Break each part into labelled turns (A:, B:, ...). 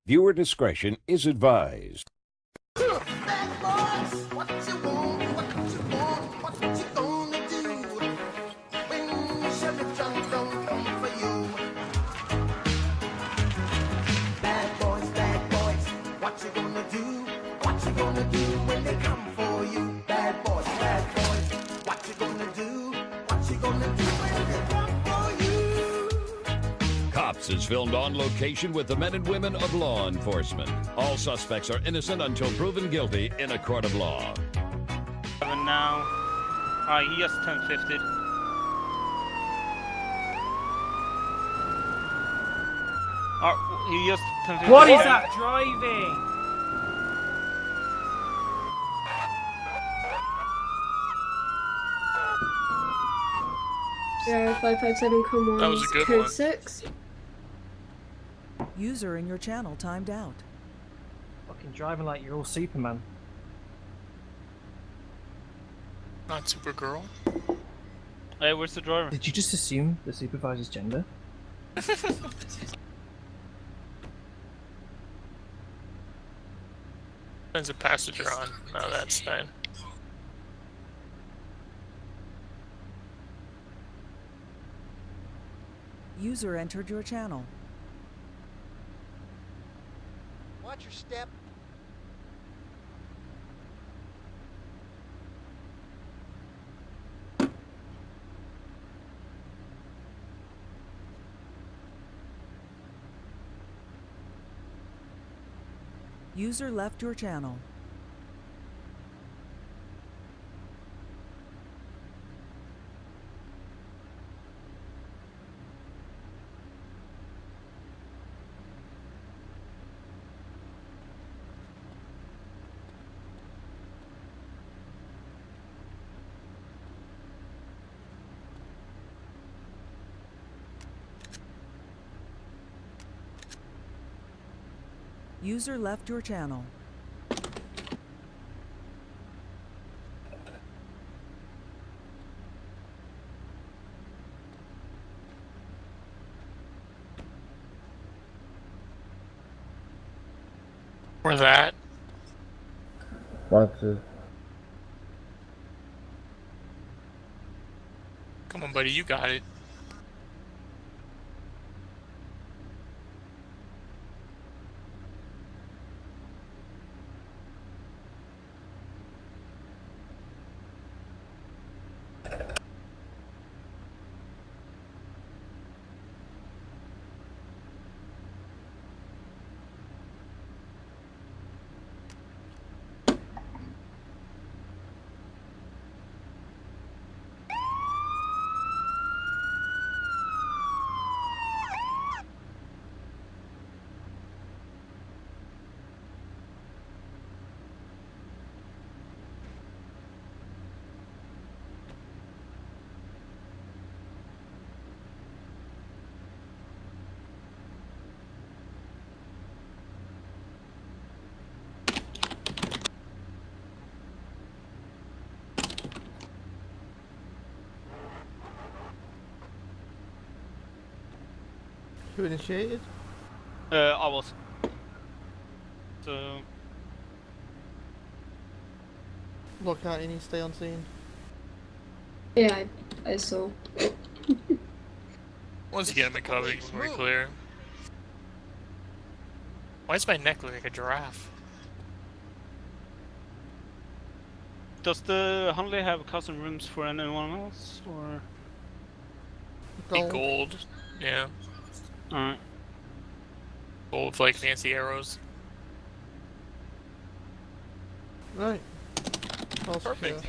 A: Viewer discretion is advised. Cops is filmed on location with the men and women of law enforcement. All suspects are innocent until proven guilty in a court of law.
B: And now, he just turned 50. He just turned 50.
C: What is that driving?
D: Yeah, 557 come on.
E: That was a good
D: code
E: one.
D: 6.
F: User in your channel timed out.
C: Fucking driving like you're all Superman.
E: Not Supergirl.
B: Hey, where's the driver?
C: Did you just assume the supervisor's gender?
E: There's a passenger on. No, that's fine.
F: User entered your channel.
G: Watch your step.
F: User left your channel. User left your channel.
E: Where's that?
H: What's it?
E: Come on, buddy, you got it.
H: Who initiated?
B: I was. So,
H: Look out, you need to stay on scene.
D: Yeah, I saw.
E: Once you get him in cover, you can very clear. Why does my neck look like a giraffe?
B: does the Hunley have custom rooms for anyone else, or?
E: Be gold, yeah.
B: Alright.
E: Gold with like fancy arrows.
H: Right.
E: Perfect.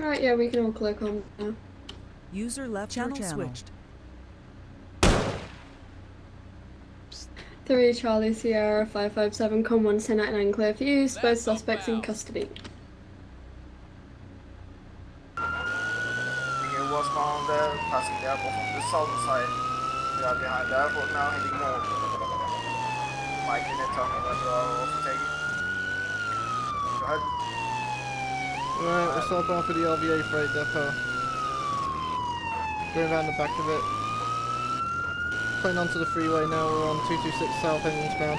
D: Alright, yeah, we can all click on now.
F: User left
I: Channel
F: your channel.
I: switched.
D: 3 Charlie Sierra 557 com 1099 clear for use. Both suspects in custody.
G: It was found passing the airport from the south side. We are behind the airport now, heading north. Mike, can you tell me when you are overtaking? Go ahead.
H: Right, we're southbound for the LVA freight depot. Going around the back of it. Putting onto the freeway now, we're on 226 south heading eastbound.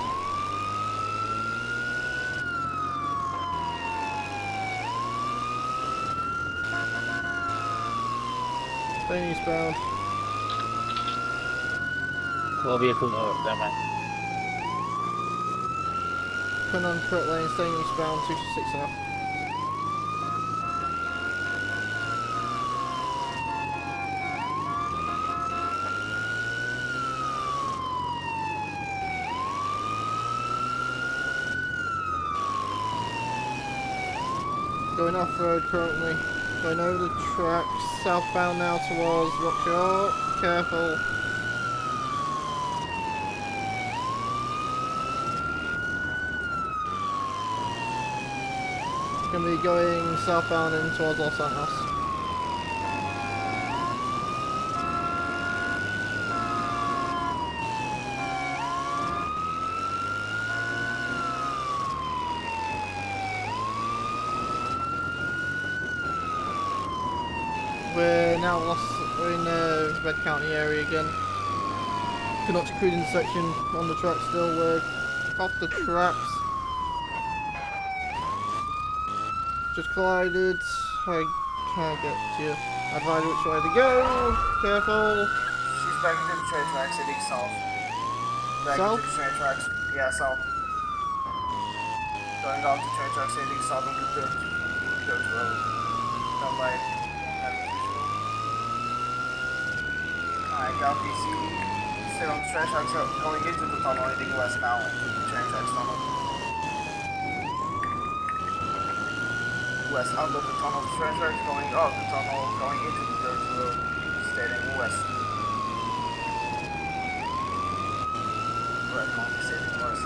H: Staying eastbound.
I: Four vehicles over there, man.
H: Coming on correct lane, staying eastbound, 266 now. Going off-road currently. Going over the tracks, southbound now towards Rockshore. Careful. Going to be going southbound in towards Los Santos. We're now we're in the Red County area again. Canucks Creed intersection on the track still. We're off the tracks. Just collided. I can't get to you. Advise which way to go. Careful.
G: She's back into the train tracks, heading south. Back
H: South?
G: into the train tracks. Yeah, south. Going off the train tracks, heading south on the dirt road. Down by Alright, got PC. Still on the train tracks, going into the tunnel, heading west now into the train tracks tunnel. West out of the tunnel, the train tracks going up the tunnel, going into the dirt road, staying west. Right, only staying west.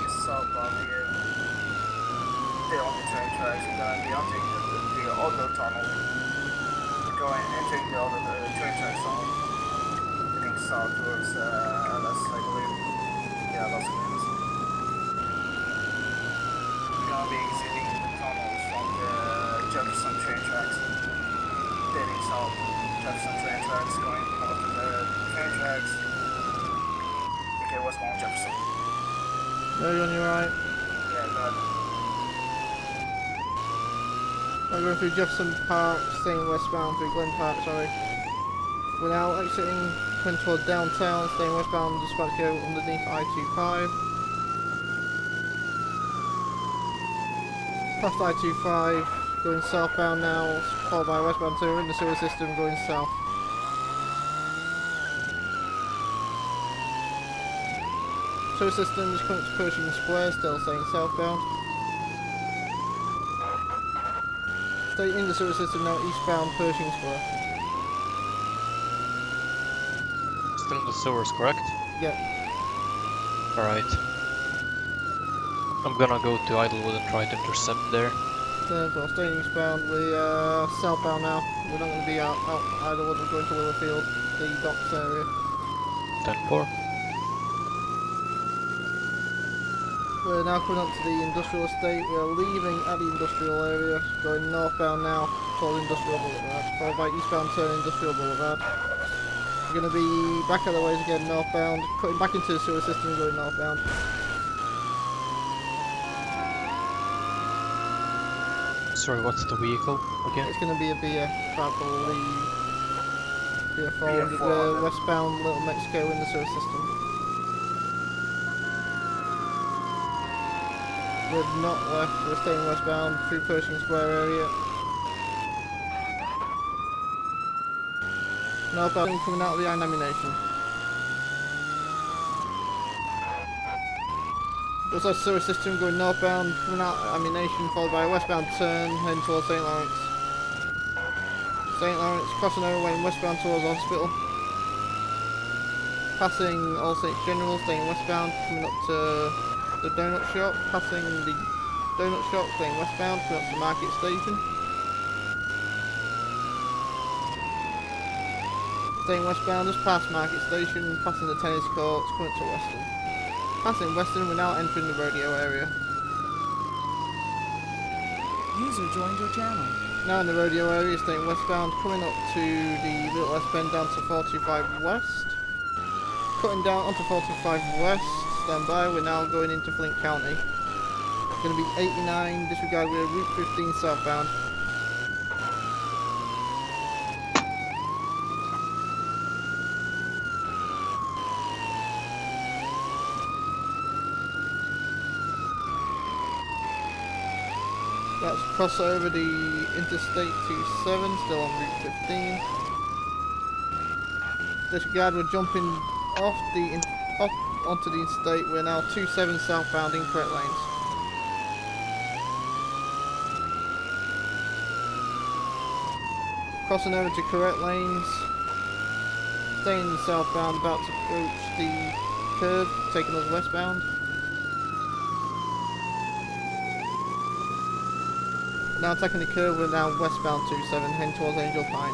G: Southbound here. They're on the train tracks, and then the other tunnel. Going entering the other train tracks tunnel. Heading south towards LS, I believe. Yeah, Los Angeles. We're gonna be exiting the tunnels from the Jefferson train tracks. Heading south, Jefferson train tracks, going north to the train tracks. Okay, westbound Jefferson.
H: No, you're on your right.
G: Yeah, go ahead.
H: We're going through Jefferson Park, staying westbound through Glen Park, sorry. We're now exiting, going toward downtown, staying westbound, just about to go underneath I-25. Past I-25, going southbound now, followed by westbound 2 in the sewer system, going south. Sewer system is coming to Pershing Square, still staying southbound. Stay in the sewer system now, eastbound Pershing Square.
I: Still in the sewers, correct?
H: Yeah.
I: Alright. I'm gonna go to Idlewood and try to intercept there.
H: So staying eastbound, we are southbound now. We're not going to be out Idlewood, we're going to Littlefield, the docks area.
I: 10-4.
H: We're now coming up to the industrial estate. We are leaving at the industrial area, going northbound now toward Industrial Boulevard, followed by eastbound turn Industrial Boulevard. We're going to be back other ways again, northbound, cutting back into the sewer system, going northbound.
I: Sorry, what's the vehicle again?
H: It's going to be a BF, I believe. BF 400,
G: BF400.
H: westbound Little Mexico in the sewer system. We're not left, we're staying westbound through Pershing Square area. Northbound coming out of the iron ammunition. Looks like sewer system going northbound, coming out of ammunition, followed by a westbound turn, heading towards St. Lawrence. St. Lawrence crossing over, going westbound towards the hospital. Passing All Saints General, staying westbound, coming up to the donut shop, passing the donut shop, staying westbound, coming up to the market station. Staying westbound, just past market station, passing the tennis courts, coming up to Western. Passing Western, we're now entering the rodeo area.
F: User joined your channel.
H: Now in the rodeo area, staying westbound, coming up to the Little S Bend down to 425 West. cutting down onto 45 West. Stand by. We're now going into Flint County. Going to be 89. Disregard. We're Route 15 southbound. Let's cross over the Interstate 27, still on Route 15. Disregard, we're jumping off onto the interstate. We're now 27 southbound in correct lanes. Crossing over to correct lanes. Staying southbound, about to approach the curve, taking us westbound. Now attacking the curve, we're now westbound 27, heading towards Angel Pine.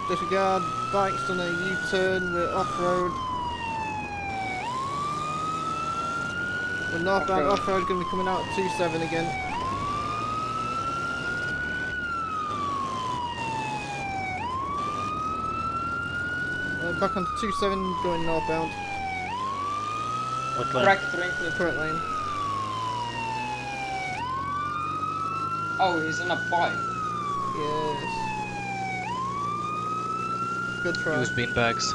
H: Disregard, bike's done a U-turn, we're off-road. We're northbound off-road, going to be coming out at 27 again. Back onto 27, going northbound.
I: What lane?
H: Correct lane.
J: Oh, he's on a bike.
H: Yes. Good try.
I: Use beanbags.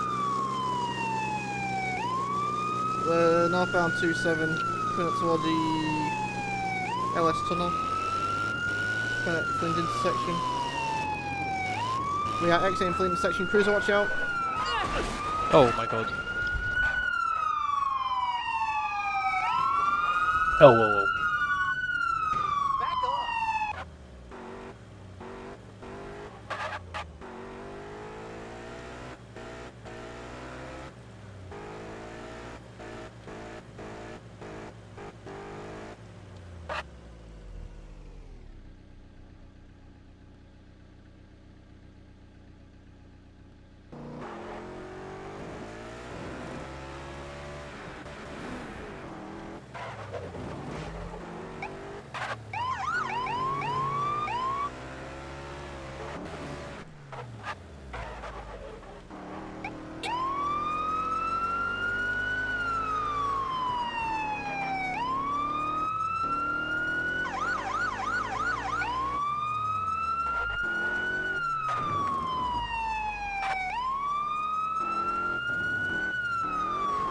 H: We're northbound 27, coming up toward the LS tunnel. Coming at Flint intersection. We are exiting Flint intersection. Cruiser, watch out.
I: Oh my god.
K: Oh, whoa, whoa.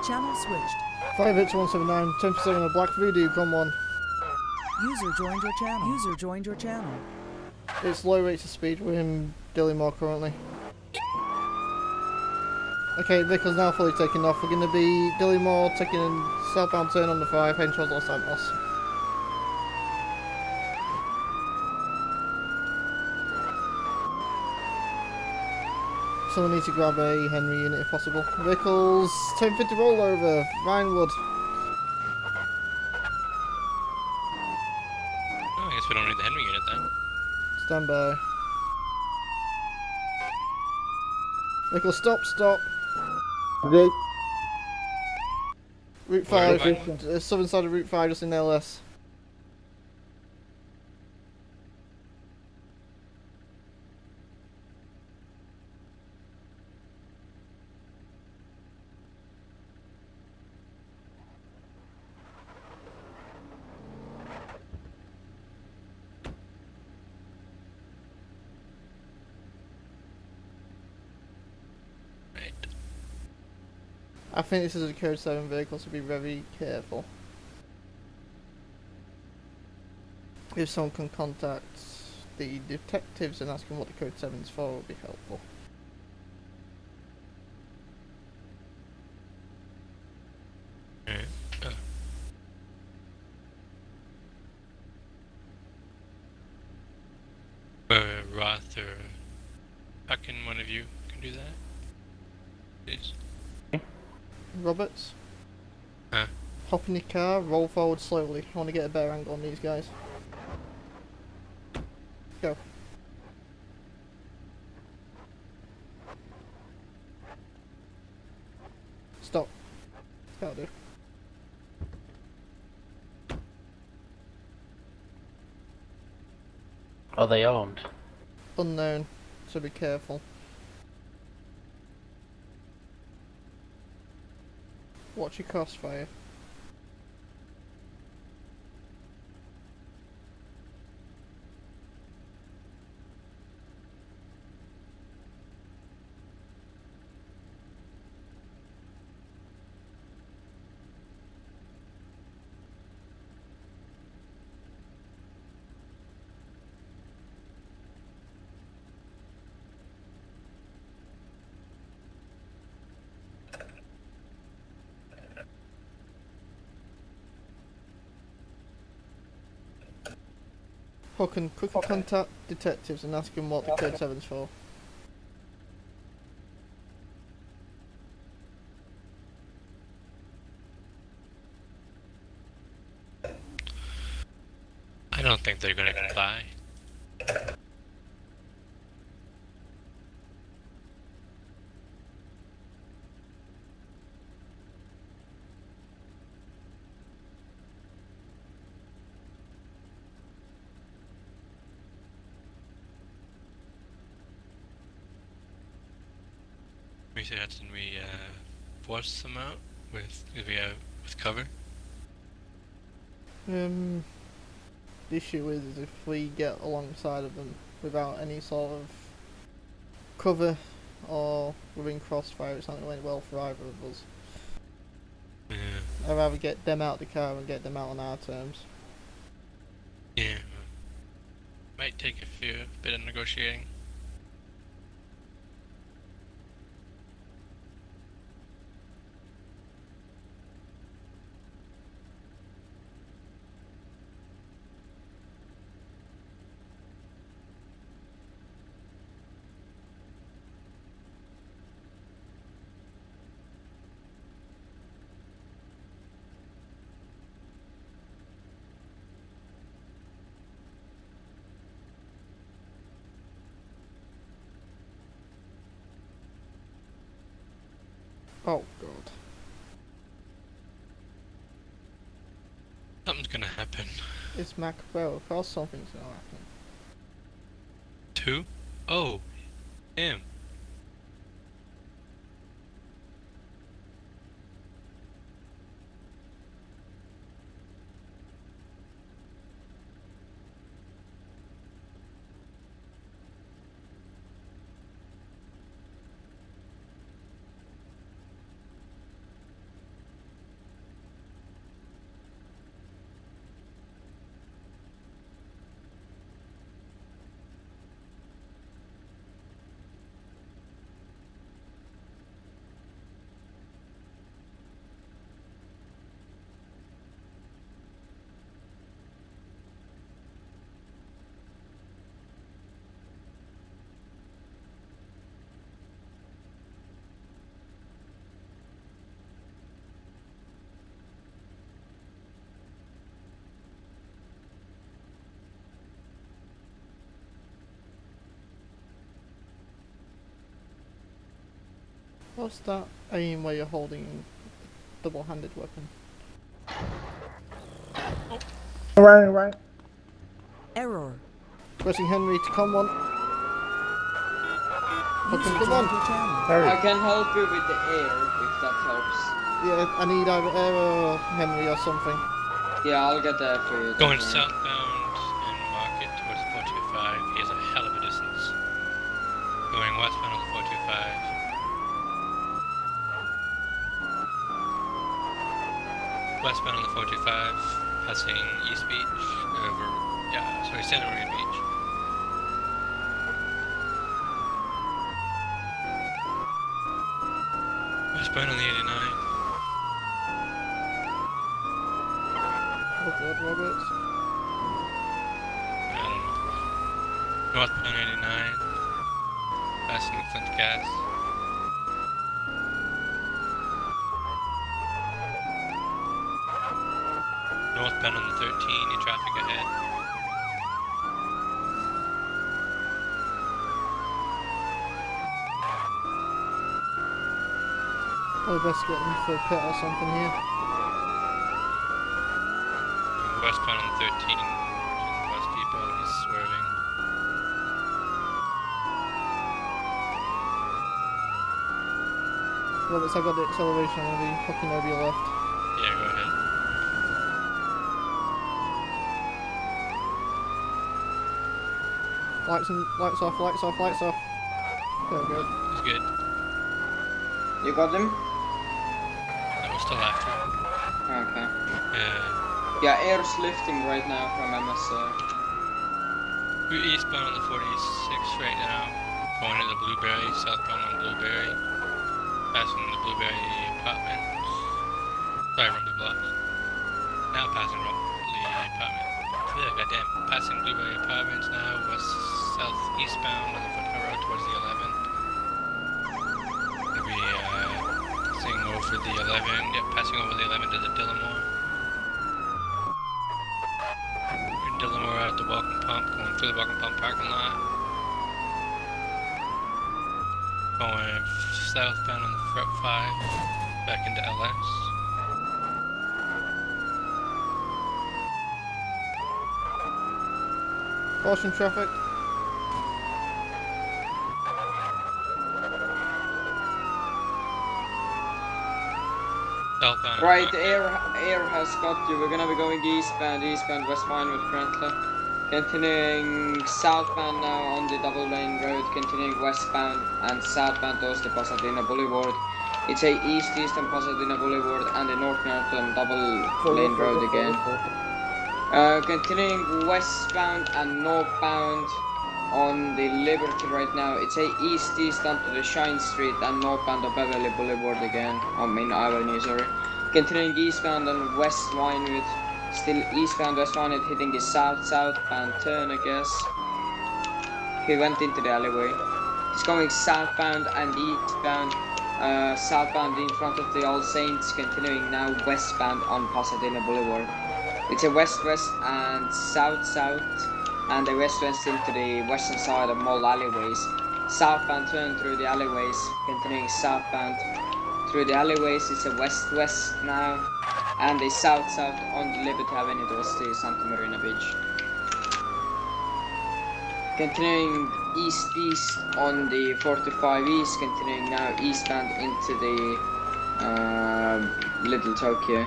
F: Channel switched.
H: 5H179, 10% on a Black Voodoo, come on.
F: User joined your channel. User joined your channel.
H: It's low rates of speed, we're in Dillymore currently. Okay, vehicle's now fully taken off. We're going to be Dillymore, taking a southbound turn on the 5, heading towards Los Santos. Someone needs to grab a Henry unit if possible. Vehicles, 1050 rollover, Vinewood.
E: Oh, I guess we don't need the Henry unit then.
H: Stand by. Vehicle, stop.
K: Okay.
H: Route
E: Where
H: 5, southern side of Route 5, just in LS. I think this is a Code 7 vehicle, so be very careful. If someone can contact the detectives and ask them what the Code 7 is for, would be helpful.
E: Roth or Huckin, one of you can do that, please.
H: Roberts?
E: Huh?
H: Hop in your car, roll forward slowly. I want to get a better angle on these guys. Go. Stop. That'll do.
K: Are they armed?
H: Unknown, so be careful. Watch your crossfire. Hook and quickly contact detectives and ask them what the code 7's for.
E: I don't think they're gonna comply. We suggest we force them out with cover.
H: The issue is if we get alongside of them without any sort of cover or within crossfire, it's not going to end well for either of us.
E: Yeah.
H: I'd rather get them out the car and get them out on our terms.
E: Yeah. Might take a bit of negotiating.
H: Oh god.
E: Something's gonna happen.
H: It's Macbeth, of course something's gonna happen.
E: 2? Oh, him.
H: What's that aim where you're holding a double-handed weapon?
K: Right.
F: Error.
H: Pressing Henry to come on.
F: User
H: Come on.
F: joined your channel.
K: Hurry.
J: I can help you with the air if that helps.
H: Yeah, I need either Air or Henry or something.
J: Yeah, I'll get that for you.
E: Going
J: don't worry.
E: southbound and market towards 425. He has a hell of a distance. Going westbound on the 425. Westbound on the 425, passing East Beach, Santa Maria Beach. Westbound on the 89.
H: Oh god, Roberts.
E: I don't know. Northbound 89, passing Flint Gas. Northbound on the 13, in traffic ahead.
H: Probably best get them for a pit or something here.
E: Westbound on the 13, West Depot, he's swerving.
H: Roberts, I got the acceleration. I'm gonna be hooking over your left.
E: Yeah, go ahead.
H: Lights off, lights off, lights off. There we go.
E: It's good.
J: You got them?
E: No, we're still after him.
J: Okay.
E: Yeah.
J: Yeah, air's lifting right now from MSA.
E: We're eastbound on the 46 right now. Going to the Blueberry, southbound on Blueberry. Passing the Blueberry apartments. Sorry, Rumbly Blocks. Now passing Rumbly apartment. Yeah, goddamn. Passing Blueberry apartments now. Southeastbound on the Foothill Road towards the 11. Gonna be passing over the 11. Yep, passing over the 11 to the Dillamore. Dillamore at the Welcome Pump, going through the Welcome Pump parking lot. Going southbound on the Fret 5, back into LS.
H: Caution traffic.
E: Southbound.
J: Right, air has got you. We're gonna be going eastbound, West Vinewood currently. Continuing southbound now on the double lane road, continuing westbound and southbound towards the Pasadena Boulevard. It's a east on Pasadena Boulevard and the North Northland double lane road again. Continuing westbound and northbound on the Liberty right now. It's a east onto the Shine Street and northbound of Beverly Boulevard again. I mean Avenue, sorry. Continuing eastbound on West Vinewood. Still eastbound West Vinewood, hitting the southbound turn, I guess. He went into the alleyway. He's going southbound and eastbound. Southbound in front of the All Saints. Continuing now westbound on Pasadena Boulevard. It's a west-west and south-south, and the west-west into the western side of Mall alleyways. Southbound turn through the alleyways, continuing southbound through the alleyways. It's a west-west now, and a south-south on the Liberty Avenue towards the Santa Marina Beach. Continuing east on the 45 East, continuing now eastbound into the Little Tokyo.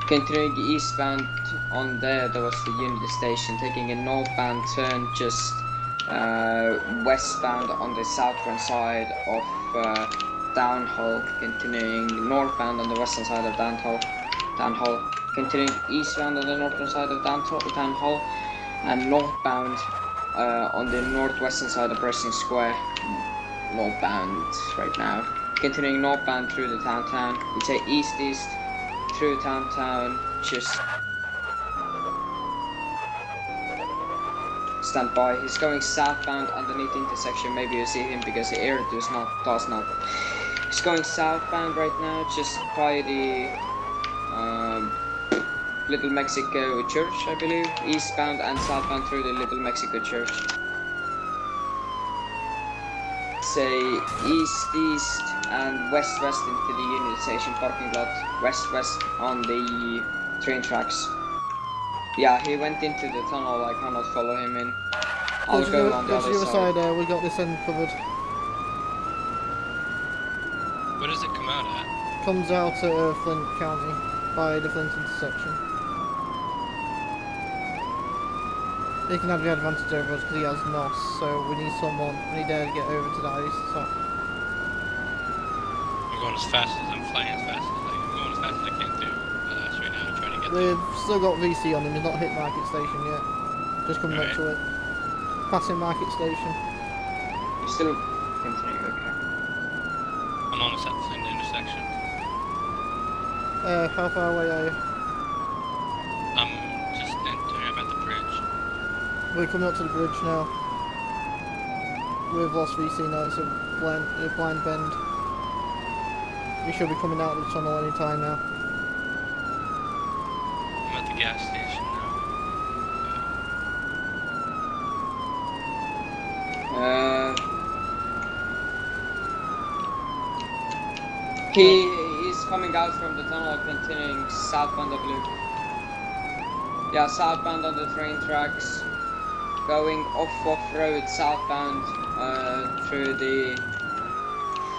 J: Continuing eastbound on there towards the Unity Station, taking a northbound turn just westbound on the southern side of Downhall. Continuing northbound on the western side of Downhall. Continuing eastbound on the northern side of Downhall, and northbound on the northwestern side of Preston Square. Northbound right now. Continuing northbound through the downtown. It's a east through downtown, just stand by. He's going southbound underneath the intersection. Maybe you see him because the air does not. He's going southbound right now, just by the Little Mexico Church, I believe. Eastbound and southbound through the Little Mexico Church. Say east and west into the Unity Station parking lot. West on the train tracks. Yeah, he went into the tunnel. I cannot follow him in. I'll go on the other side.
H: We got this end covered.
E: Where does it come out at?
H: Comes out at Flint County by the Flint intersection. He can have the advantage over us because he has NOS, so we need there to get over to the east. So.
E: I'm going as fast as I'm flying as fast as I'm going as fast as I can do. Right now, trying to get there.
H: We've still got VC on him. He's not hit Market Station yet. Just coming up to it. Passing Market Station.
J: You're still continuing, okay.
E: I'm almost at the Flint intersection.
H: How far away are you?
E: I'm just entering. I'm at the bridge.
H: We're coming up to the bridge now. We've lost VC now. It's a blind bend. We should be coming out of the tunnel any time now.
E: I'm at the gas station now.
J: He's coming out from the tunnel, continuing southbound, I believe. Yeah, southbound on the train tracks. Going off-road southbound through the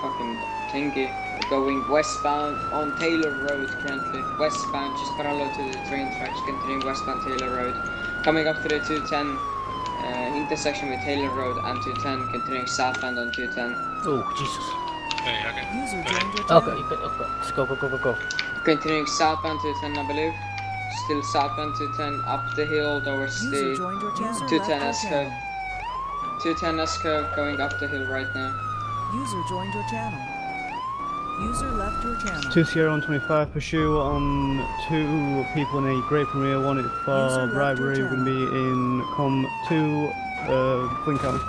J: fucking thingy. Going westbound on Taylor Road currently. Westbound, just parallel to the train tracks, continuing westbound Taylor Road. Coming up to the 210 intersection with Taylor Road and 210, continuing southbound on 210.
I: Oh, Jesus.
E: Okay, okay.
F: User
E: Go ahead.
F: joined your channel.
I: Okay, okay. Let's go, go, go, go, go.
J: Continuing southbound 210, I believe. Still southbound 210, up the hill towards
F: User
J: the
F: joined your channel.
J: 210
F: Left
J: S
F: your
J: curve.
F: channel.
J: 210 S curve going up the hill right now.
F: User joined your channel. User left your channel.
L: 2 Sierra 125, pursue on 2 people in a grey Premier, wanted
F: User
L: for
F: left
L: bribery,
F: your
L: going to be in com 2, Flint County.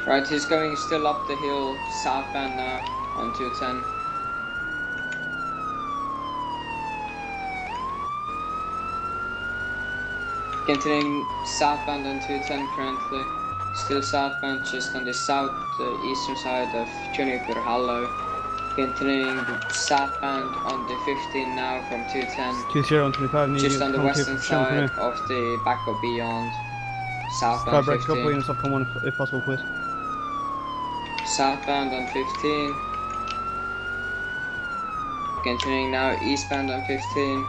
J: Right, he's going still up the hill, southbound now on 210. Continuing southbound on 210 currently. Still southbound, just on the southeastern side of Juniper Hollow. Continuing southbound on the 15 now from 210.
L: 2 Sierra 125, need
J: Just on the
L: com 2
J: western
L: for Shannon
J: side
L: Premier.
J: of the backup beyond.
L: Start
J: Southbound
L: break a couple
J: 15.
L: units off com 1 if possible, please.
J: Southbound on 15. Continuing now eastbound on 15.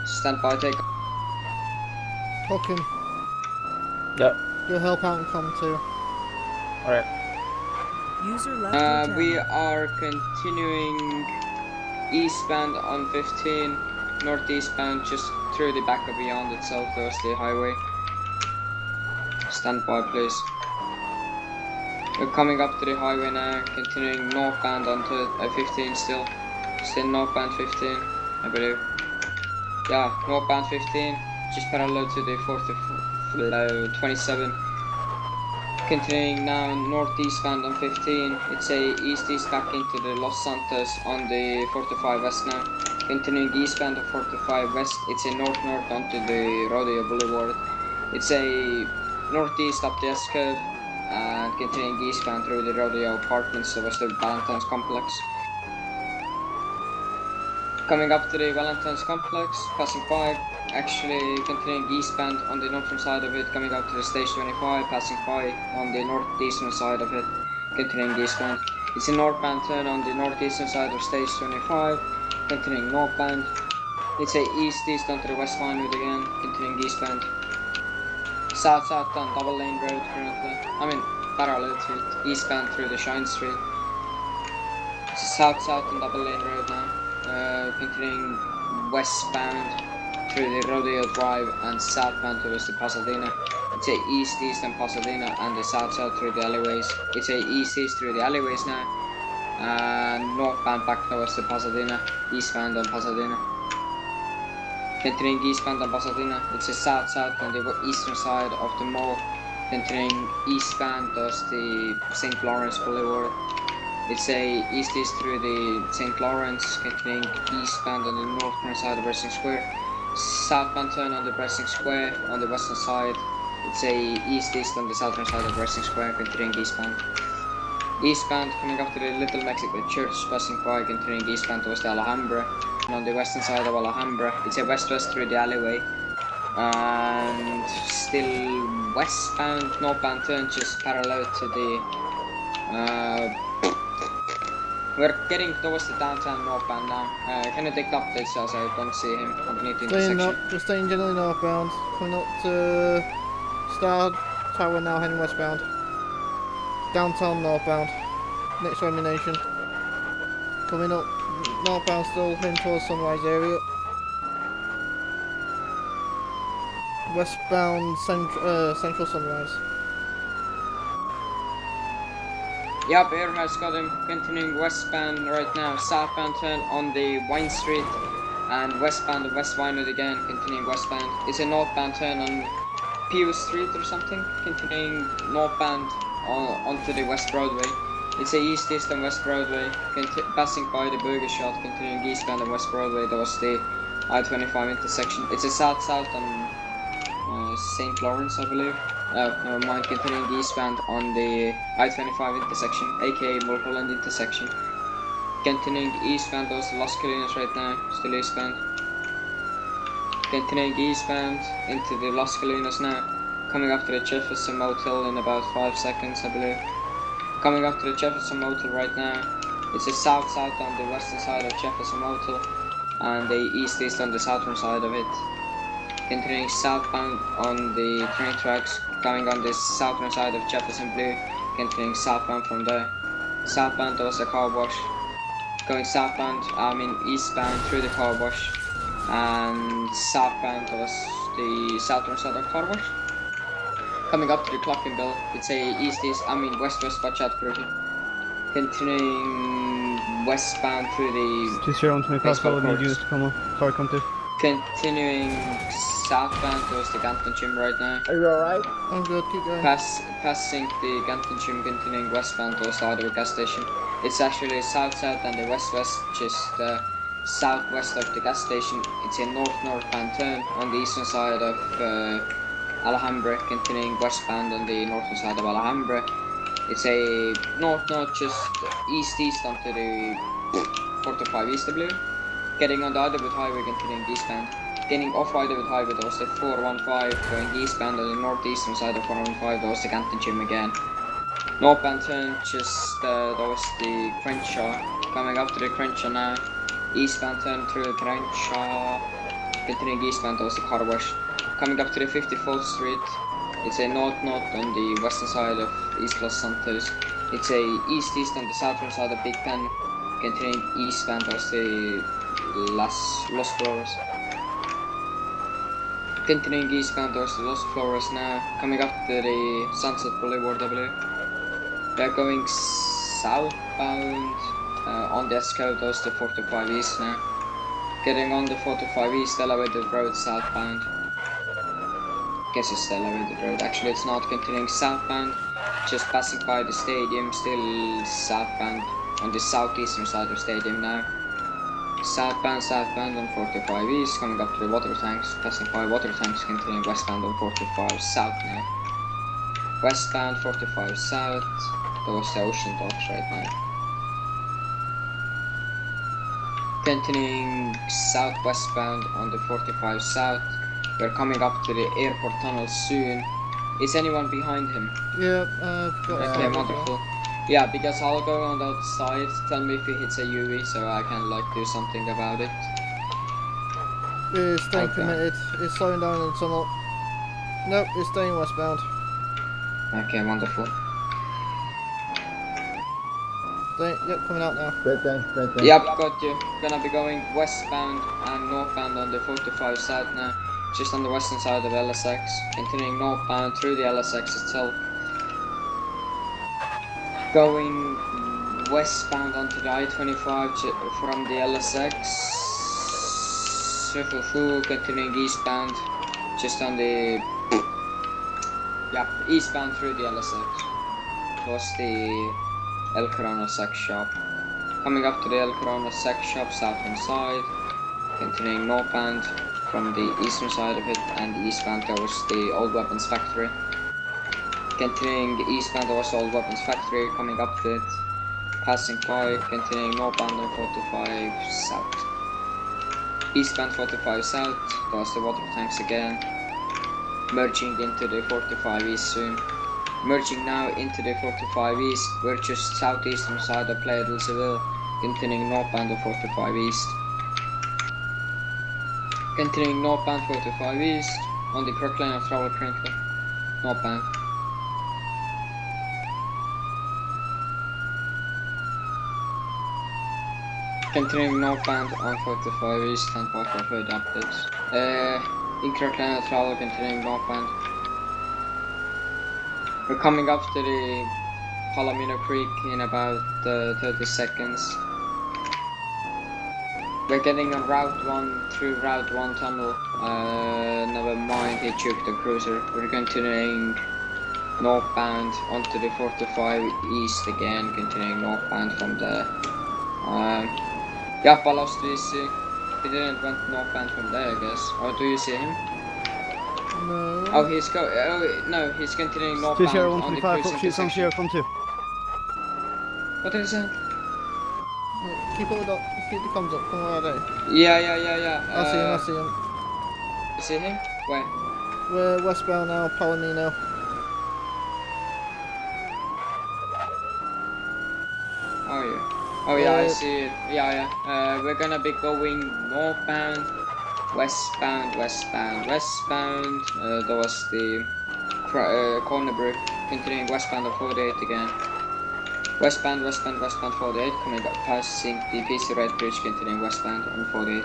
J: Stand by, take.
H: Hooking.
I: Yep.
H: You'll help out in com 2.
I: Alright.
F: User left your channel.
J: We are continuing eastbound on 15, northeastbound just through the backup beyond itself towards the highway. Stand by, please. We're coming up to the highway now, continuing northbound onto 15 still. Still northbound 15, I believe. Yeah, northbound 15, just parallel to the 27. Continuing now northeastbound on 15, it's a east-east back into the Los Santos on the 45 west now. Continuing eastbound on 45 west, it's a north-north onto the Rodeo Boulevard. It's a northeast up the S-curve and continuing eastbound through the Rodeo Apartments towards the Valentine's Complex. Coming up to the Valentine's Complex, passing by, actually continuing eastbound on the northern side of it, coming up to the stage 25, passing by on the northeastern side of it, continuing eastbound. It's a northbound turn on the northeastern side of stage 25, continuing northbound. It's a east-east onto the West Vinewood again, continuing eastbound. South-south on double lane road currently, parallel to it, eastbound through the Shine Street. It's a south-south on double lane road now. Continuing westbound through the Rodeo Drive and southbound towards the Pasadena. It's a east-east on Pasadena and the south-south through the alleyways. It's a east-east through the alleyways now and northbound back towards the Pasadena, eastbound on Pasadena. Continuing eastbound on Pasadena, it's a south-south on the eastern side of the mall. Continuing eastbound towards the St. Lawrence Boulevard. It's a east-east through the St. Lawrence, continuing eastbound on the northern side of Wrestling Square. Southbound turn on the Wrestling Square on the western side. It's a east-east on the southern side of Wrestling Square, continuing eastbound. Eastbound coming up to the Little Mexican Church, passing by, continuing eastbound towards the Alhambra. And on the western side of Alhambra, it's a west-west through the alleyway. And still westbound, northbound turn just parallel to the we're getting towards the downtown northbound now. Can you take the updates as I don't see him underneath the intersection?
H: Just staying generally northbound. Coming up to Star Tower now, heading westbound. Downtown northbound. Next to Emination. Coming up northbound still, heading towards Sunrise area. Westbound Central Sunrise.
J: Yep, Air has got him. Continuing westbound right now. Southbound turn on the Wine Street and westbound of West Vinewood again. Continuing westbound. It's a northbound turn on Pew Street or something. Continuing northbound onto the West Broadway. It's a east-east on West Broadway. Passing by the Burger Shot. Continuing eastbound on West Broadway. That was the I-25 intersection. It's a south-south on St. Lawrence, I believe. Oh, never mind, continuing eastbound on the I-25 intersection, aka Mulholland intersection. Continuing eastbound towards the Las Colinas right now, still eastbound. Continuing eastbound into the Las Colinas now, coming up to the Jefferson Motel in about 5 seconds, I believe. Coming up to the Jefferson Motel right now. It's a south-south on the western side of Jefferson Motel, and the east-east on the southern side of it. Continuing southbound on the train tracks, coming on the southern side of Jefferson Blue, continuing southbound from there. Southbound towards the car wash. Going eastbound through the car wash, and southbound towards the southern side of car wash. Coming up to the clocking bell, it's a west-west, watch out group. Continuing westbound through the
L: 20125, follow need units to come on. Sorry, come to.
J: Continuing southbound towards the Ganton Gym right now.
K: Are you alright?
H: I'm good, keep going.
J: Passing the Ganton Gym, continuing westbound towards the Hardware gas station. It's actually south-south and the west-west, just southwest of the gas station. It's a north-northbound turn on the eastern side of Alhambra, continuing westbound on the northern side of Alhambra. It's a north-north, just east-east onto the 45 East W. Getting on the Idawood Highway, continuing eastbound. Getting off Idawood Highway towards the 415, going eastbound on the northeastern side of 415 towards the Ganton Gym again. Northbound turn, just towards the Crenshaw. Coming up to the Crenshaw now. Eastbound turn through Crenshaw, continuing eastbound towards the car wash. Coming up to the 54th Street. It's a north-north on the western side of East Los Santos. It's a east-east on the southern side of Big Pen, continuing eastbound towards the Los Flores. Continuing eastbound towards the Los Flores now. Coming up to the Sunset Boulevard W. They're going southbound on the SACSO towards the 45 East now. Getting on the 45 East elevated road southbound. Guess it's the elevated road. Actually, it's not. Continuing southbound, just passing by the stadium, still southbound on the southeastern side of stadium now. Southbound on 45 East, coming up to the water tanks, passing by water tanks, continuing westbound on 45 South now. Westbound 45 South, towards the ocean docks right now. Continuing southwestbound on the 45 South. We're coming up to the airport tunnel soon. Is anyone behind him?
H: Yeah, I've got
J: okay, wonderful. Yeah, because I'll go on the outside, tell me if he hits a UV so I can like do something about it.
H: It's staying committed. It's slowing down in the tunnel. Nope, it's staying westbound.
J: Okay, wonderful.
H: Yep, coming out now.
K: Great thing.
J: Yep, got you. Gonna be going westbound and northbound on the 45 South now. Just on the western side of LSX. Continuing northbound through the LSX itself. Going westbound onto the I-25 from the LSX. Circle full, continuing eastbound. Just on the... Yep, eastbound through the LSX. Towards the El Corona sex shop. Coming up to the El Corona sex shop, southern side. Continuing northbound from the eastern side of it and eastbound towards the Old Weapons Factory. Continuing eastbound towards the Old Weapons Factory, coming up to it. Passing by, continuing northbound on 45 South. Eastbound 45 South, towards the water tanks again. Merging into the 45 East soon. Merging now into the 45 East, we're just southeastern side of Playa del Seville, continuing northbound of 45 East. Continuing northbound 45 East, on the correct lane of travel currently, northbound. Continuing northbound on 45 East, stand by for further updates. Incorrect lane of travel, continuing northbound. We're coming up to the Palomino Creek in about 30 seconds. We're getting on Route 1 through Route 1 tunnel. Never mind, he juked the cruiser. We're continuing northbound onto the 45 East again, continuing northbound from there. Yep, I lost this. He didn't went northbound from there, I guess. Or do you see him?
H: No.
J: Oh, he's no, he's continuing northbound on the cruising section. What is that?
H: Keep it up, keep the comms up, come on, there.
J: Yeah.
H: I see him.
J: You see him? Where?
H: We're westbound now, Palomino.
J: Oh yeah, I see it. Yeah. We're gonna be going northbound, westbound. Towards the corner brick, continuing westbound of 48 again. Westbound 48, coming up passing the PC Red Bridge, continuing westbound on 48.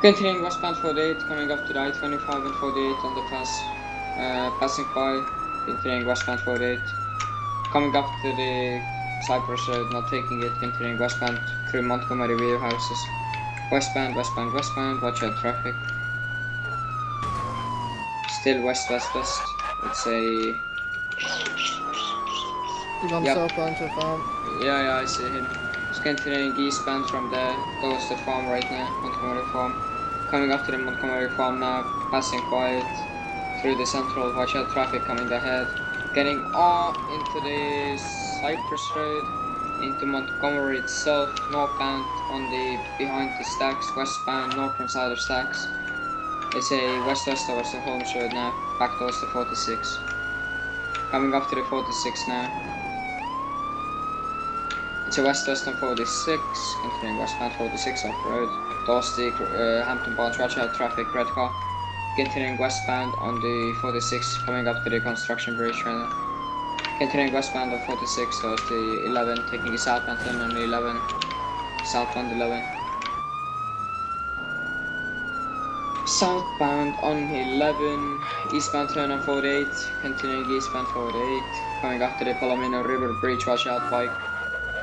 J: Continuing westbound 48, coming up to the I-25 and 48 on the pass, passing by, continuing westbound 48. Coming up to the Cypress Road, not taking it, continuing westbound through Montgomery View houses. Westbound, watch out traffic. Still west. It's a...
H: He's on southbound to the farm.
J: Yeah, I see him. Just continuing eastbound from there, towards the farm right now, Montgomery Farm. Coming up to the Montgomery Farm now, passing quiet through the central, watch out traffic coming ahead. Getting on into the Cypress Road, into Montgomery itself, northbound on the behind the stacks, westbound northern side of stacks. It's a west-west towards the Holmes Road now, back towards the 46. Coming up to the 46 now. It's a west-west on 46, continuing westbound 46 off road. Towards the Hampton Barnes, watch out traffic, red car. Continuing westbound on the 46, coming up to the construction bridge right now. Continuing westbound on 46 towards the 11, taking the southbound turn on the 11. Southbound 11. Southbound on 11, eastbound turn on 48, continuing eastbound 48, coming up to the Palomino River Bridge, watch out bike.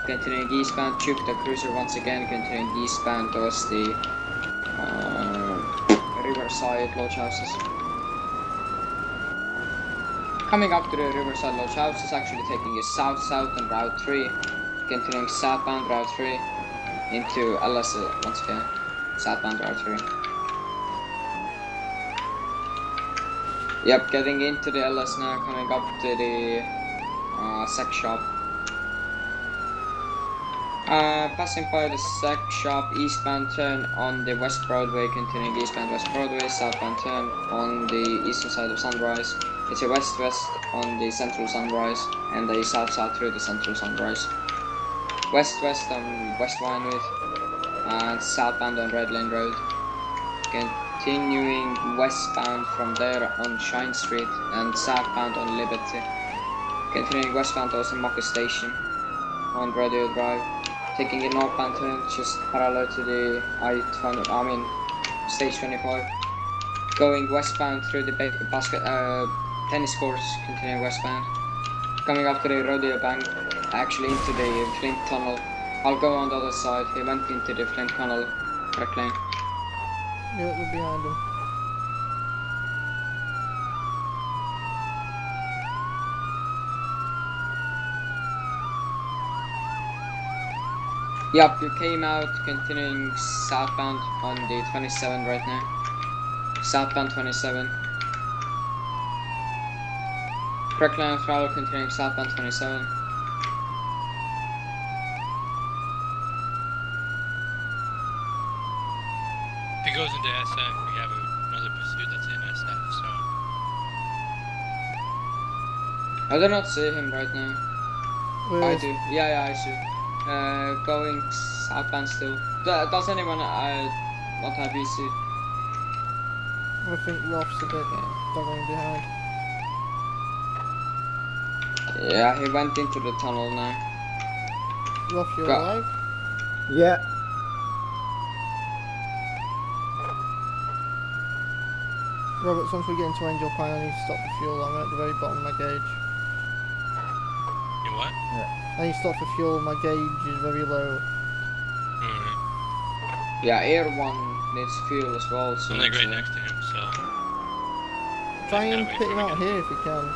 J: Continuing eastbound, Jupiter Cruiser once again, continuing eastbound towards the Riverside Lodge houses. Coming up to the Riverside Lodge houses, actually taking a south-south on Route 3, continuing southbound Route 3 into LS once again, southbound Route 3. Yep, getting into the LS now, coming up to the sex shop. Passing by the sex shop, eastbound turn on the West Broadway, continuing eastbound West Broadway, southbound turn on the eastern side of Sunrise. It's a west-west on the central Sunrise, and a south-south through the central Sunrise. West-west on West Vinewood, and southbound on Red Lane Road. Continuing westbound from there on Shine Street, and southbound on Liberty. Continuing westbound towards the Mocha Station on Radio Drive. Taking a northbound turn just parallel to the stage 25. Going westbound through the tennis courts, continuing westbound. Coming up to the Rodeo Bank, actually into the Flint Tunnel. I'll go on the other side. He went into the Flint Tunnel, correct lane.
H: Yeah, we're behind him.
J: Yep, you came out, continuing southbound on the 27 right now. Southbound 27. Correct line of travel, continuing southbound 27.
E: If he goes into SF, we have another pursuit that's in SF, so...
J: I do not see him right now.
H: Where
J: I
H: is...
J: do. Yeah, I see. Going southbound still. Does anyone not have VC?
H: I think Rolf's a bit struggling behind.
J: Yeah, he went into the tunnel now.
H: Rolf, you alive?
K: Yeah.
H: Robert, once we get into Angel Pine, I need to stop the fuel. I'm at the very bottom of my gauge.
E: You what?
H: I need to stop for fuel. My gauge is very low.
E: Alright.
J: Yeah, Air 1 needs fuel as well. So
E: I'm like right next to him, so...
H: Try and
E: wait
H: pit
E: for
H: him
E: him
H: out
E: again.
H: here if you can.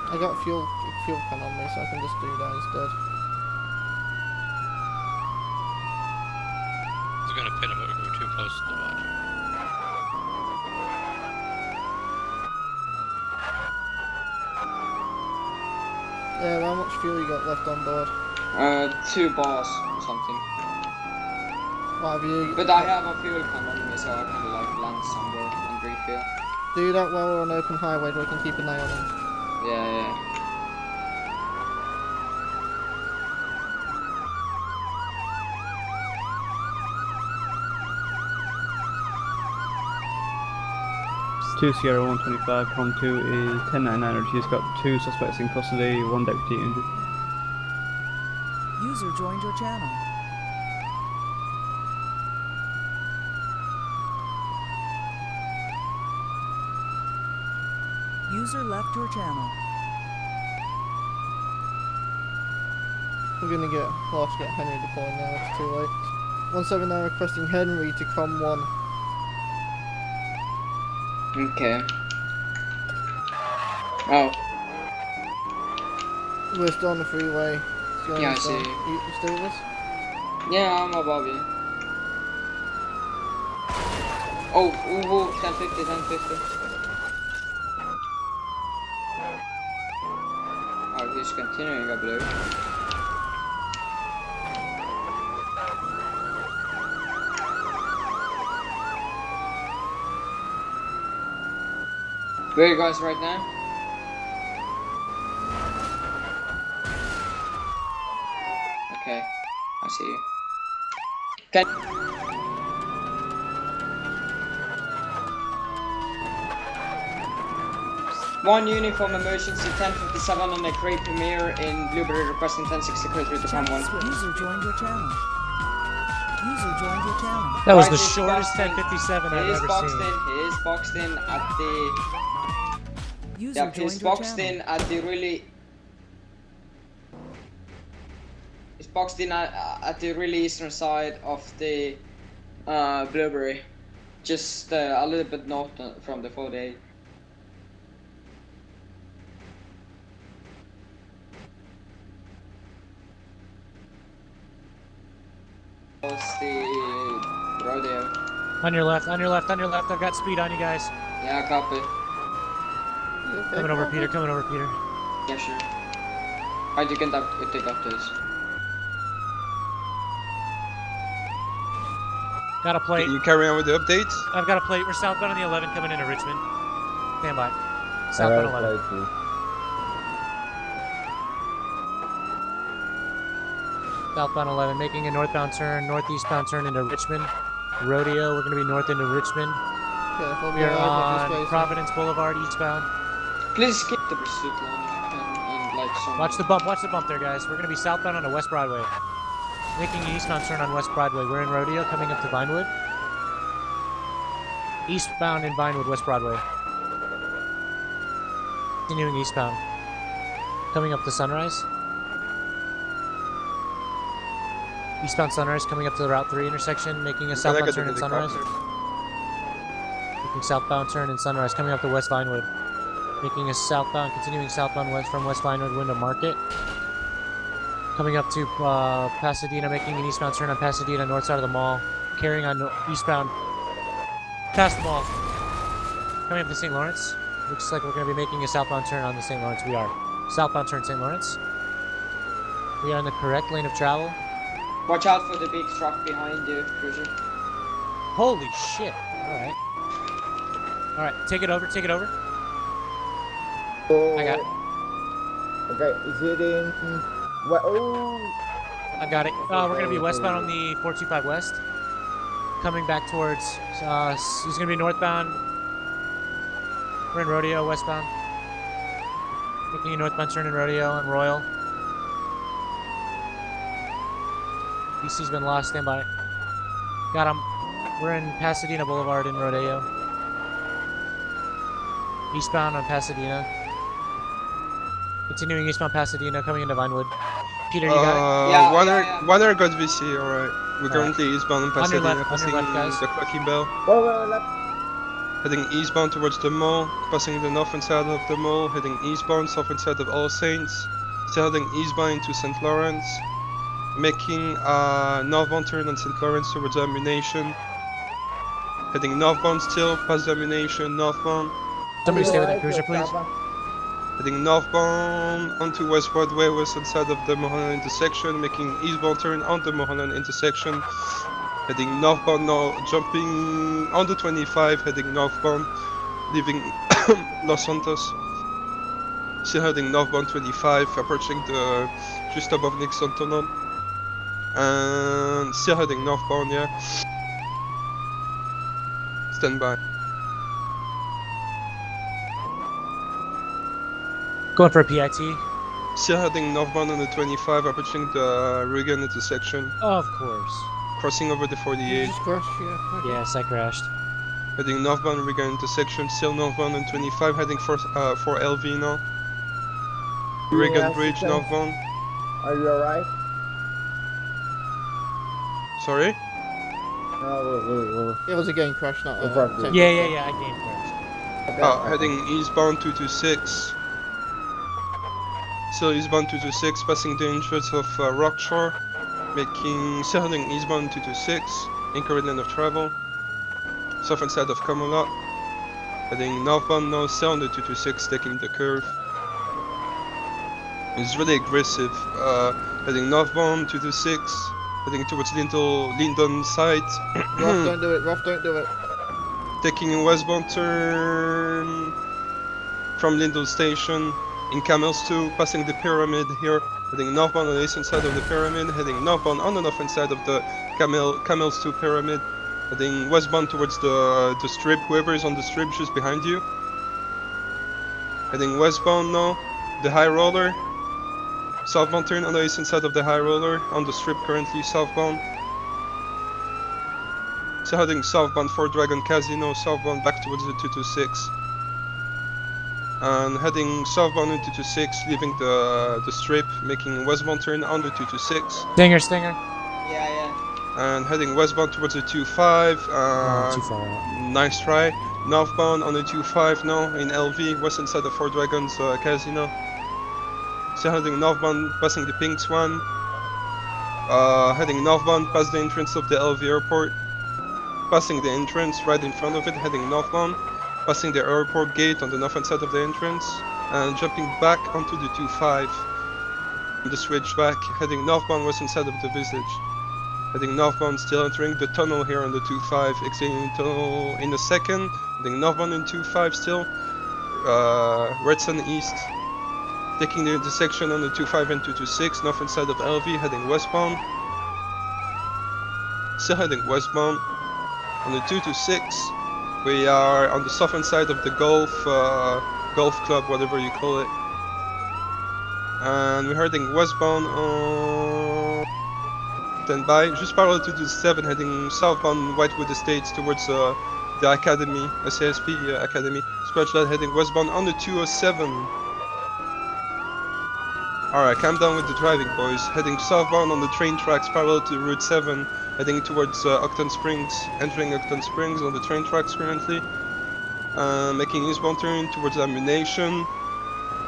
H: I got a fuel can on me, so I can just do that instead.
E: I was gonna pit him, but we were too close to the water.
H: Yeah, how much fuel you got left on board?
J: 2 bars or something.
H: What have you?
J: But I have a fuel can on me, so I can like land somewhere and refuel.
H: Do that while we're on open highway, so we can keep an eye on him.
J: Yeah.
L: 2 Sierra 125, Com 2 is 1099. She's got 2 suspects in custody, 1 deputy injured.
F: User joined your channel. User left your channel.
H: We're gonna get Henry deployed now, it's too late. 179 requesting Henry to Com 1.
J: Okay. Oh.
H: We're still on the freeway.
J: Yeah, I see.
H: You stay with us?
J: Yeah, I'm above you. Oh, 1050, 1050. Oh, he's continuing, I believe. Where are you guys right now? Okay, I see you. Can one uniform emergency 1057 on the Great Premier in Blueberry requesting 1060 clear to come one.
F: User joined your channel. User joined your channel.
M: That was the shortest 1057 I've ever seen.
J: He is boxed in at the.
F: User
J: Yep, he's boxed in at the really. He's boxed in at the really eastern side of the Blueberry, just a little bit north from the 48. What's the rodeo?
M: On your left, on your left, on your left. I've got speed on you guys.
J: Yeah, copy.
H: Okay,
M: Coming over, Peter. Coming over, Peter.
J: Yeah, sure. How'd you get up to this?
M: Got a plate.
N: Can you carry on with the updates?
M: I've got a plate. We're southbound on the 11 coming into Richmond. Stand by. Southbound 11. Southbound 11, making a northbound turn, northeastbound turn into Richmond. Rodeo, we're going to be north into Richmond.
H: Careful,
M: We are on Providence Boulevard, eastbound.
J: Please skip the pursuit line and like some.
M: Watch the bump there, guys. We're going to be southbound on West Broadway. Making an eastbound turn on West Broadway. We're in Rodeo, coming up to Vinewood. Eastbound in Vinewood, West Broadway. Continuing eastbound. Coming up to Sunrise. Eastbound Sunrise, coming up to the Route 3 intersection, making a southbound turn in Sunrise. Making southbound turn in Sunrise, coming up to West Vinewood. Making a southbound, continuing southbound west from West Vinewood, Window Market. Coming up to Pasadena, making an eastbound turn on Pasadena, north side of the mall. Carrying on eastbound, past the mall. Coming up to St. Lawrence. Looks like we're going to be making a southbound turn on the St. Lawrence. We are. Southbound turn St. Lawrence. We are in the correct lane of travel.
J: Watch out for the big truck behind you, cruiser.
M: Holy shit. Alright. Alright, take it over, take it over.
K: Oh.
M: I got it.
K: Okay, is it in... What? Oh!
M: I got it. We're going to be westbound on the 425 West. Coming back towards... he's going to be northbound. We're in Rodeo, westbound. Making a northbound turn in Rodeo and Royal. DC's been lost, stand by. Got him. We're in Pasadena Boulevard in Rodeo. Eastbound on Pasadena. Continuing eastbound Pasadena, coming into Vinewood. Peter, you got it?
J: Yeah,
N: one got VC, alright. We're currently eastbound on Pasadena, passing the Clocky Bell. Heading eastbound towards the mall, passing the northern side of the mall, heading eastbound, southern side of All Saints. Still heading eastbound to St. Lawrence. Making a northbound turn on St. Lawrence towards Ammunition. Heading northbound still, past Ammunition, northbound.
M: Somebody stay with that cruiser, please.
N: Heading northbound onto West Broadway, western side of the Mulholland intersection, making eastbound turn on the Mulholland intersection. Heading northbound now, jumping on the 25, heading northbound, leaving Los Santos. Still heading northbound 25, approaching the just above Nixon Tunnel. And still heading northbound, yeah. Stand by.
M: Going for a PIT.
N: Still heading northbound on the 25, approaching the Reagan intersection.
M: Of course.
N: Crossing over the 48.
H: Just crashed, yeah. Okay.
M: Yes, I crashed.
N: Heading northbound Reagan intersection, still northbound on 25, heading for LV now. Reagan Bridge northbound.
K: Are you alright?
N: Sorry?
K: No,
H: It was a game crash, not a
M: Yeah, I game crashed.
N: Heading eastbound 226. Still eastbound 226, passing the entrance of Rockshore. Still heading eastbound 226, incorrect line of travel. Southern side of Camelot. Heading northbound now, still on the 226, taking the curve. It's really aggressive. Heading northbound 226, heading towards Lyndon side.
H: Rough, don't do it, Rough, don't do it.
N: Taking a westbound turn from Lyndon Station in Camels 2, passing the pyramid here, heading northbound on the eastern side of the pyramid, heading northbound on the northern side of the Camels 2 pyramid, heading westbound towards the strip, whoever is on the strip just behind you. Heading westbound now, the high roller, southbound turn on the eastern side of the high roller, on the strip currently southbound. So heading southbound for Dragon Casino, southbound back towards the 226. And heading southbound into 226, leaving the strip, making westbound turn on the 226.
M: Stinger.
J: Yeah.
N: And heading westbound towards the 25.
M: Too far out.
N: Nice try. Northbound on the 25 now in LV, western side of Four Dragons Casino. So heading northbound, passing the Pink Swan. Heading northbound past the entrance of the LV airport. Passing the entrance right in front of it, heading northbound. Passing the airport gate on the northern side of the entrance. And jumping back onto the 25. The switch back, heading northbound western side of the Visage. Heading northbound, still entering the tunnel here on the 25, exiting the tunnel in a second. Heading northbound in 25 still. Redstone East. Taking the intersection on the 25 and 226, northern side of LV, heading westbound. Still heading westbound. On the 226, we are on the southern side of the Golf Club, whatever you call it. And we're heading westbound on... Stand by, just parallel to the 7, heading southbound Whitewood Estates towards the Academy, SASP Academy. Scratch that, heading westbound on the 207. Alright, calm down with the driving, boys. Heading southbound on the train tracks parallel to Route 7, heading towards Octon Springs, entering Octon Springs on the train tracks currently. Making eastbound turn towards Ammunition.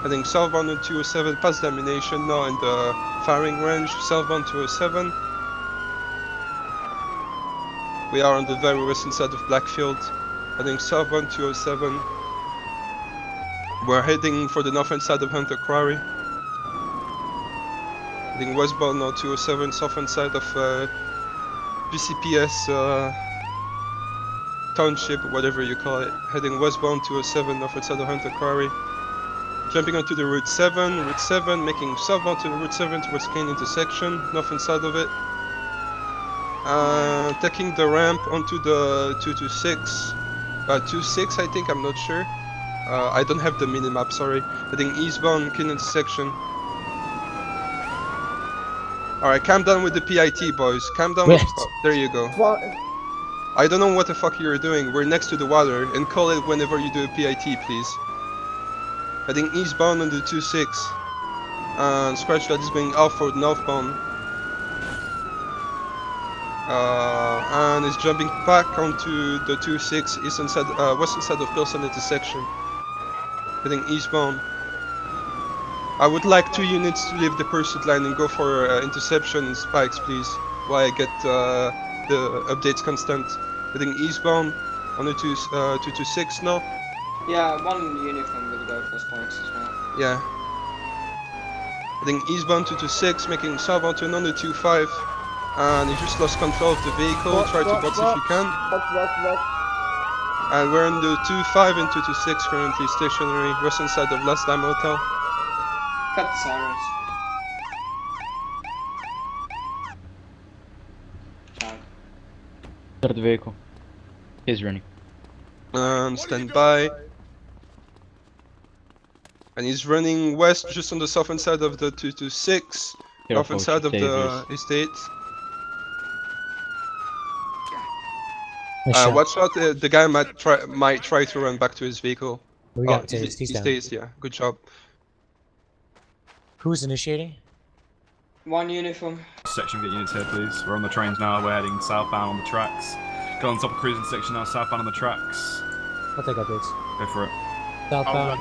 N: Heading southbound on 207, past the Ammunition, now in the firing range, southbound 207. We are on the very western side of Blackfield, heading southbound 207. We're heading for the northern side of Hunter Quarry. Heading westbound now 207, southern side of PCPS Township, whatever you call it. Heading westbound 207, northern side of Hunter Quarry. Jumping onto the Route 7, making southbound to the Route 7 towards Kane intersection, northern side of it. Taking the ramp onto the 226, 26 I think, I'm not sure. I don't have the minimap, sorry. Heading eastbound, Kane intersection. Alright, calm down with the PIT, boys. Calm down with... Oh, there you go.
K: What?
N: I don't know what the fuck you're doing. We're next to the water, and call it whenever you do a PIT, please. Heading eastbound on the 26. And scratch that is going outward northbound. And is jumping back onto the 26 eastern side, western side of Pilsen intersection. Heading eastbound. I would like 2 units to leave the pursuit line and go for interception spikes, please, while I get the updates constant. Heading eastbound on the 226 now.
J: Yeah, 1 uniform will go for spikes as well.
N: Yeah. Heading eastbound 226, making southbound turn on the 25. And you just lost control of the vehicle, try to box if you can. And we're in the 25 and 226 currently stationary, western side of Last Dime Hotel.
J: Cut the sirens.
I: Third vehicle is running.
N: And stand by. And he's running west just on the southern side of the 226, northern side of the estate. Watch out, the guy might try to run back to his vehicle.
M: We got tased, he's
N: he
M: down.
N: stays, yeah. Good job.
M: Who's initiating?
J: One uniform.
O: Section, get units here, please. We're on the trains now. We're heading southbound on the tracks. Go on top of cruising section now, southbound on the tracks.
M: I'll take updates.
O: Go for it.
M: Southbound.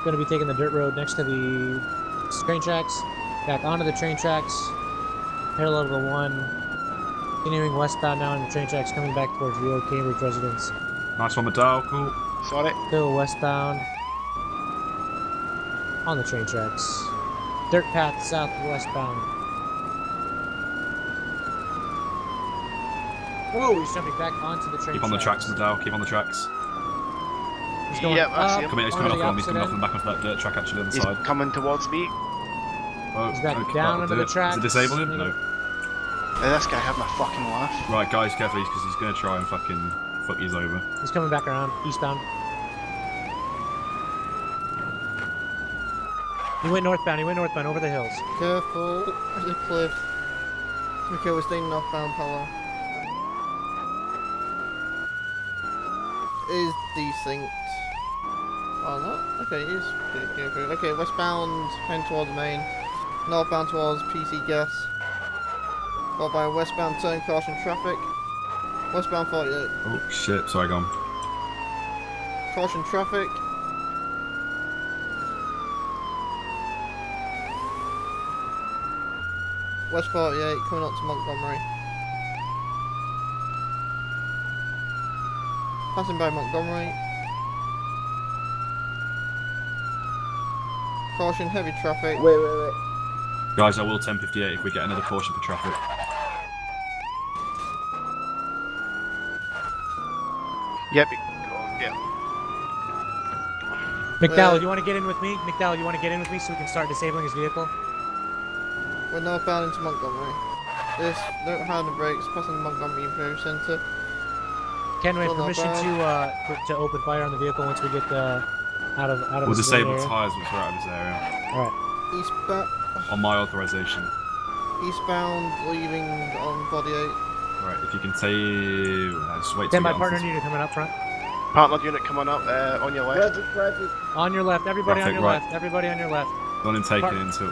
M: Gonna be taking the dirt road next to the train tracks. Back onto the train tracks. Parallel to the 1. Continuing westbound now on the train tracks, coming back towards the old Cambridge residence.
O: Nice one, Madal. Cool.
P: Sorry.
M: Still westbound. On the train tracks. Dirt path southwestbound. Whoa, he's jumping back onto the train
O: Keep on the tracks, Madal. Keep on the tracks.
M: He's going
P: Yep, I see him.
O: He's coming off on me. He's coming off and back onto that dirt track actually on the side.
P: He's coming towards me.
O: Oh,
M: he's back down under the tracks.
O: Does it disable him? No.
P: This guy had my fucking laugh.
O: Right, guys, careful, because he's going to try and fucking fuck you over.
M: He's coming back around, eastbound. He went northbound, over the hills.
H: Careful, there's a cliff. Okay, we're staying northbound, Palo. Is desynced. Oh, no? Okay, it is. Okay, westbound, heading towards main. Northbound towards PC gas. Followed by westbound turn, caution traffic. Westbound 48.
O: Oh shit, sorry, go on.
H: Caution traffic. West 48 coming up to Montgomery. Passing by Montgomery. Caution heavy traffic.
K: Wait.
O: Guys, I will 1058 if we get another caution for traffic.
P: Yep.
M: McDowell, do you want to get in with me? McDowell, you want to get in with me so we can start disabling his vehicle?
H: We're northbound into Montgomery. This, don't hard the brakes, passing Montgomery Imperial Center.
M: Ken, we have permission to open fire on the vehicle once we get out of
O: We'll
M: the
O: disable
M: area.
O: tyres once we're out of this area.
M: Alright.
H: Eastbound.
O: On my authorization.
H: Eastbound, leaving on 48.
O: Right, if you can take... just wait till
M: Stand by,
O: we get
M: partner
O: onto
M: unit coming up front.
P: Partner unit coming up on your left.
M: On your left, everybody
O: Traffic,
M: on your
O: right.
M: left, everybody on your left.
O: Go on and take it into...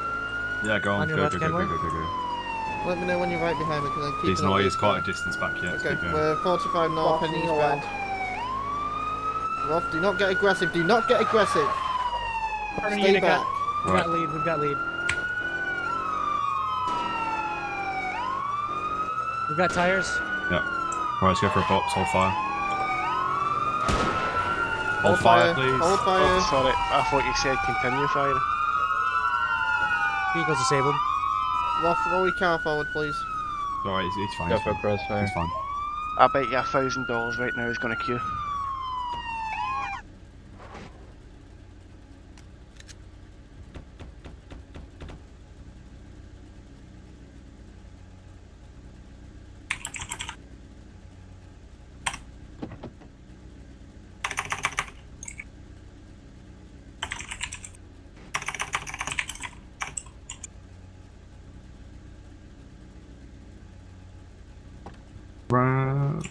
O: Yeah, go on,
M: On your
O: go.
M: left, Kenworth?
H: Let me know when you're right behind me, because I'm keeping
O: He's not, he's quite a distance back yet.
H: Okay,
O: Keep going.
H: we're 45 north and eastbound. Roth, do not get aggressive, do not get aggressive.
M: Partner
H: Stay
M: unit
H: back.
M: we've got lead, we've got lead. We've got tires.
O: Yeah. Right, let's go for a box, hold fire.
H: Hold fire,
O: please.
H: hold fire.
P: Oh, sorry, I thought you said continue fire.
M: Vehicle's disabled.
H: Roth, roll your car forward, please.
O: Alright, he's fine.
I: Go
O: He's
I: for
O: fine.
I: crossfire.
O: He's fine.
P: I bet you $1,000 right now he's gonna queue.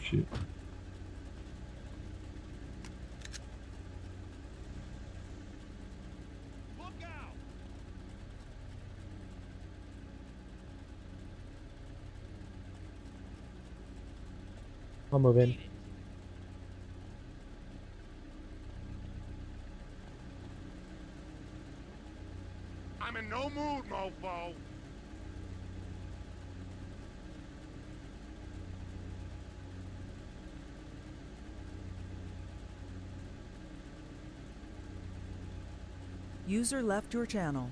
O: Shoot.
M: I'll move in.
Q: I'm in no mood, mofo.
F: User left your channel.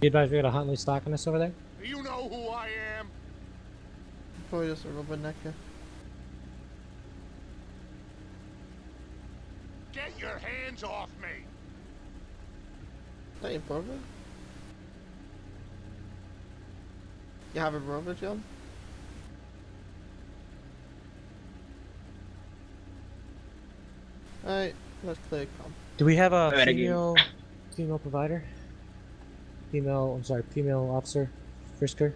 M: You advise we got a Huntley stocking us over there?
Q: Do you know who I am?
H: Probably just a rubbernecker.
Q: Get your hands off me!
H: That ain't brother. You have a brother, John? Alright, let's clear com.
M: Do we have a
I: Alright,
M: female provider? Female officer, Frisker?